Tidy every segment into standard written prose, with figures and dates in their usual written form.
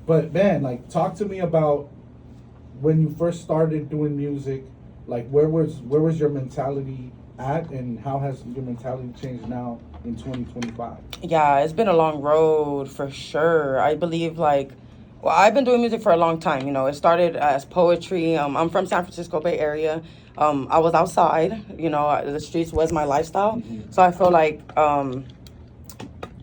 But man, like, talk to me about when you first started doing music. Like, where was your mentality at, and how has your mentality changed now in 2025? Yeah, it's been a long road for sure. I believe I've been doing music for a long time. You know, it started as poetry. I'm from San Francisco Bay Area. I was outside. You know, the streets was my lifestyle. Mm-hmm. So I feel like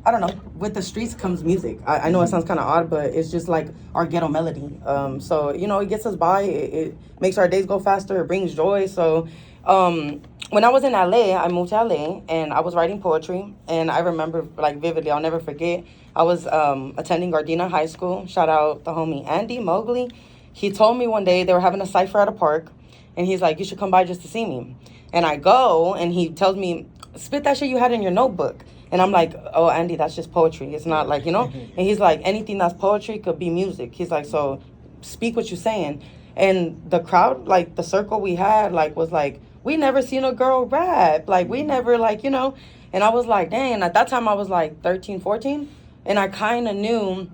I don't know. With the streets comes music. I know it sounds kind of odd, but it's just like our ghetto melody. So, you know, it gets us by. It makes our days go faster. It brings joy. So when I was in LA, I moved to LA, and I was writing poetry. And I remember, like, vividly, I'll never forget, I was attending Gardena High School. Shout out the homie Andy Mowgli. He told me one day they were having a cypher at a park, and he's like, you should come by just to see me. And I go, and he tells me, spit that shit you had in your notebook. And I'm like, oh, Andy, that's just poetry. It's not like, you know? And he's like, anything that's poetry could be music. He's like, so speak what you're saying. And the crowd, like, the circle we had, like, was like, we never seen a girl rap. Like, we never, like, you know? And I was like, dang. And at that time, I was like 13, 14. And I kind of knew,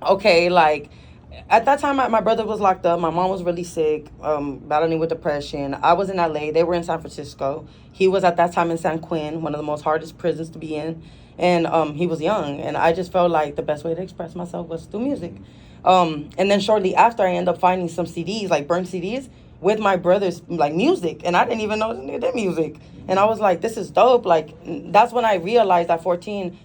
okay, like, at that time, my brother was locked up. My mom was really sick, battling with depression. I was in LA. They were in San Francisco. He was at that time in San Quentin, one of the most hardest prisons to be in. And he was young. And I just felt like the best way to express myself was through music. And then shortly after, I ended up finding some CDs, like burnt CDs, with my brother's, like, music. And I didn't even know they did music. And I was like, this is dope. Like, that's when I realized at 14,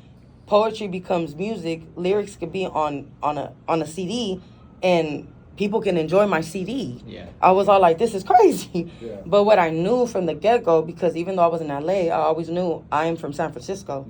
poetry becomes music. Lyrics could be on a CD, and people can enjoy my CD. Yeah. I was all like, this is crazy. Yeah. But what I knew from the get-go, because even though I was in LA, I always knew I am from San Francisco.